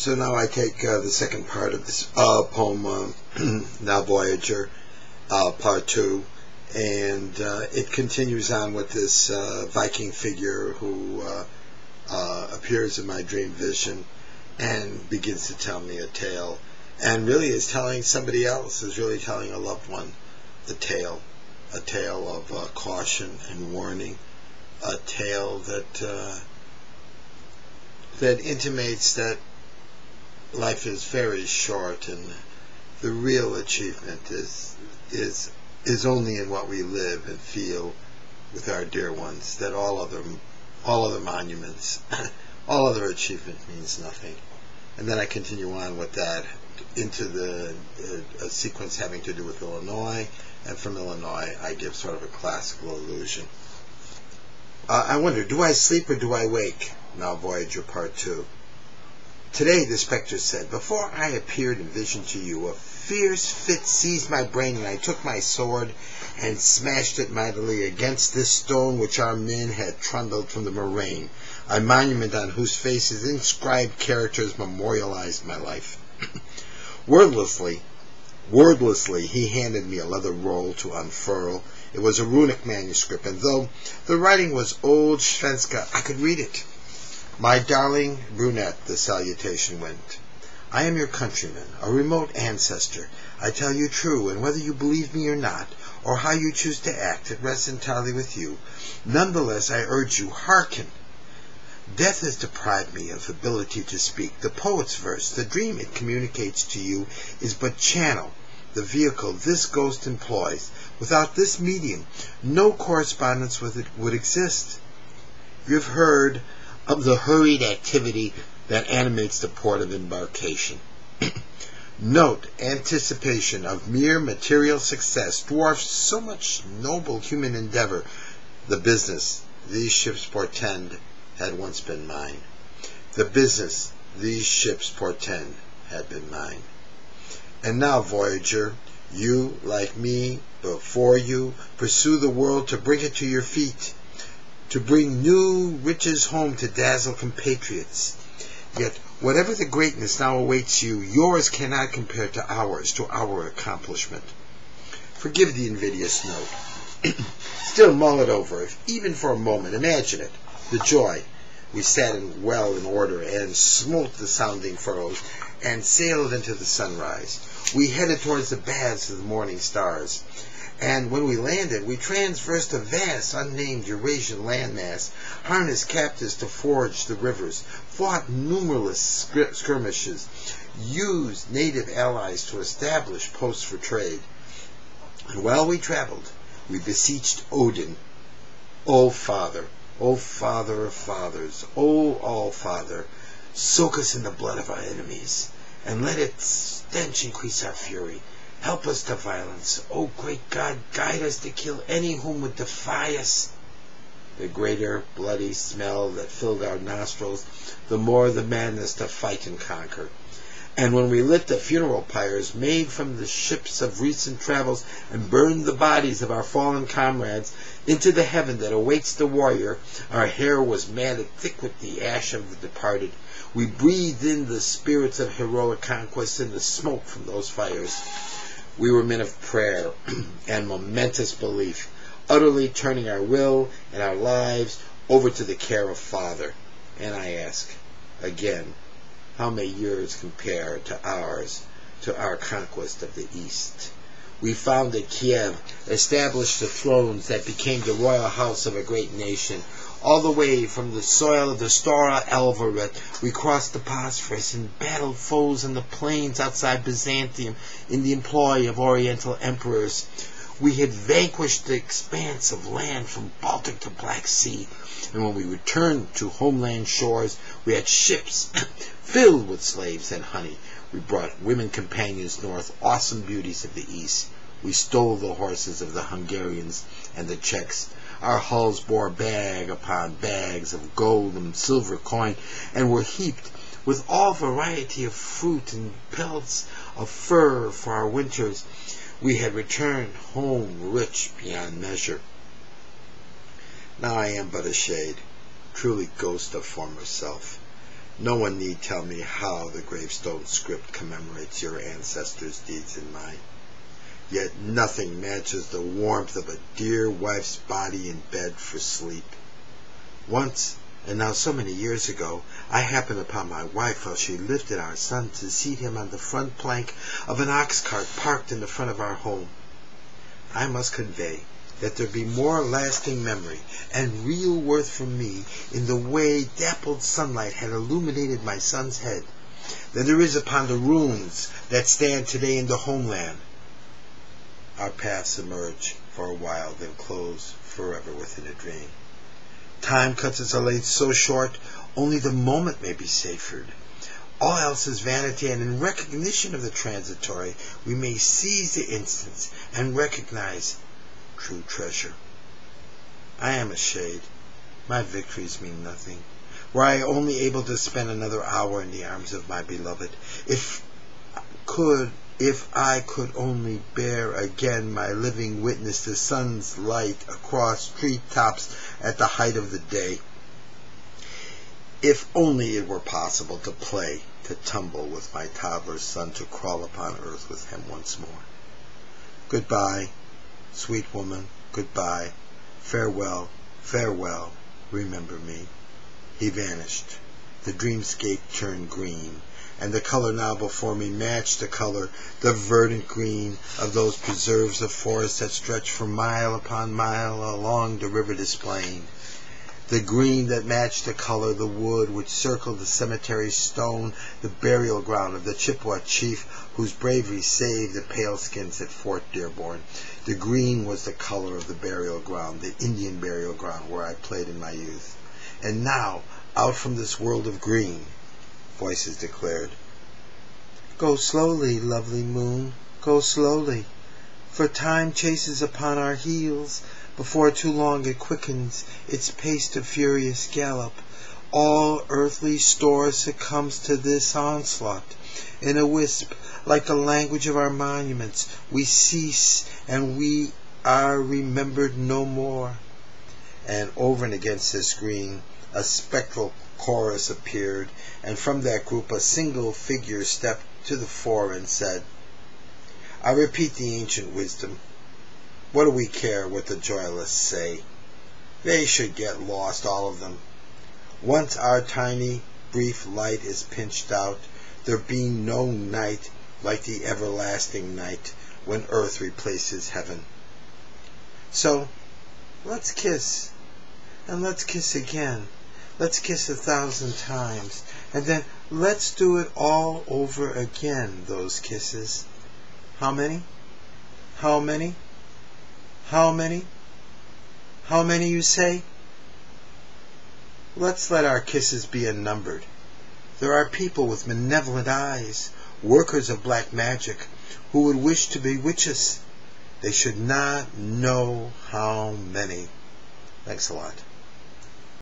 So now I take the second part of this poem, Now Voyager, Part II, and it continues on with this Viking figure who appears in my dream vision and begins to tell me a tale, and really is telling somebody else, is really telling a loved one a tale of caution and warning, a tale that intimates that life is very short, and the real achievement is only in what we live and feel with our dear ones. That all other monuments, all other achievement means nothing. And then I continue on with that into a sequence having to do with Illinois, and from Illinois I give sort of a classical allusion. I wonder, do I sleep or do I wake? Now Voyager Part II. Today, the specter said, before I appeared in vision to you, a fierce fit seized my brain, and I took my sword and smashed it mightily against this stone which our men had trundled from the moraine, a monument on whose faces inscribed characters memorialized my life. Wordlessly, he handed me a leather roll to unfurl. It was a runic manuscript, and though the writing was old Svenska, I could read it. My darling brunette, the salutation went. I am your countryman, a remote ancestor. I tell you true, and whether you believe me or not, or how you choose to act, it rests entirely with you. Nonetheless, I urge you, hearken. Death has deprived me of ability to speak. The poet's verse, the dream it communicates to you, is but channel, the vehicle this ghost employs. Without this medium, no correspondence with it would exist. You've heard of the hurried activity that animates the port of embarkation. Note, anticipation of mere material success dwarfs so much noble human endeavor. The business these ships portend had once been mine. The business these ships portend had been mine. And now, Voyager, you, like me, before you, pursue the world to bring it to your feet, to bring new riches home to dazzle compatriots. Yet, whatever the greatness now awaits you, yours cannot compare to ours, to our accomplishment. Forgive the invidious note. Still mull it over, if even for a moment. Imagine it, the joy. We sat well in order and smote the sounding furrows and sailed into the sunrise. We headed towards the baths of the morning stars. And when we landed, we traversed a vast, unnamed Eurasian landmass, harnessed captives to forge the rivers, fought numerous skirmishes, used native allies to establish posts for trade. And while we traveled, we beseeched Odin, O Father of fathers, O All-Father, soak us in the blood of our enemies, and let its stench increase our fury. Help us to violence. O great God, guide us to kill any whom would defy us. The greater bloody smell that filled our nostrils, the more the madness to fight and conquer. And when we lit the funeral pyres made from the ships of recent travels and burned the bodies of our fallen comrades into the heaven that awaits the warrior, our hair was matted thick with the ash of the departed. We breathed in the spirits of heroic conquest and the smoke from those fires. We were men of prayer and momentous belief, utterly turning our will and our lives over to the care of Father. And I ask, again, how may yours compare to ours, to our conquest of the East? We founded Kiev, established the thrones that became the royal house of a great nation. All the way from the soil of the Stora Alvaret, we crossed the Bosphorus and battled foes in the plains outside Byzantium in the employ of Oriental emperors. We had vanquished the expanse of land from Baltic to Black Sea, and when we returned to homeland shores, we had ships filled with slaves and honey. We brought women companions north, awesome beauties of the East. We stole the horses of the Hungarians and the Czechs. Our hulls bore bag upon bags of gold and silver coin, and were heaped with all variety of fruit and pelts of fur for our winters. We had returned home rich beyond measure. Now I am but a shade, truly ghost of former self. No one need tell me how the gravestone script commemorates your ancestors' deeds and mine. Yet nothing matches the warmth of a dear wife's body in bed for sleep. Once, and now so many years ago, I happened upon my wife while she lifted our son to seat him on the front plank of an ox cart parked in the front of our home. I must convey that there be more lasting memory and real worth for me in the way dappled sunlight had illuminated my son's head than there is upon the ruins that stand today in the homeland. Our paths emerge for a while, then close forever within a dream. Time cuts its length so short, only the moment may be savored. All else is vanity, and in recognition of the transitory, we may seize the instants and recognize true treasure. I am a shade. My victories mean nothing. Were I only able to spend another hour in the arms of my beloved, if I could only bear again my living witness the sun's light across tree tops at the height of the day. If only it were possible to play, to tumble with my toddler son, to crawl upon earth with him once more. Goodbye, sweet woman, goodbye. Farewell, farewell, remember me. He vanished. The dreamscape turned green, and the color now before me matched the color, the verdant green of those preserves of forest that stretch for mile upon mile along the river displaying. The green that matched the color, the wood which circled the cemetery stone, the burial ground of the Chippewa chief whose bravery saved the paleskins at Fort Dearborn. The green was the color of the burial ground, the Indian burial ground where I played in my youth. And now, out from this world of green, voices declared, "Go slowly, lovely moon, go slowly, for time chases upon our heels. Before too long it quickens its pace to furious gallop. All earthly store succumbs to this onslaught. In a wisp, like the language of our monuments, we cease, and we are remembered no more." And over and against this green, a spectral chorus appeared, and from that group a single figure stepped to the fore and said, "I repeat the ancient wisdom. What do we care what the joyless say? They should get lost, all of them. Once our tiny, brief light is pinched out, there be no night like the everlasting night when earth replaces heaven. So, let's kiss, and let's kiss again. Let's kiss 1,000 times, and then let's do it all over again, those kisses. How many? How many? How many? How many, you say? Let's let our kisses be unnumbered. There are people with malevolent eyes, workers of black magic, who would wish to bewitch us. They should not know how many. Thanks a lot.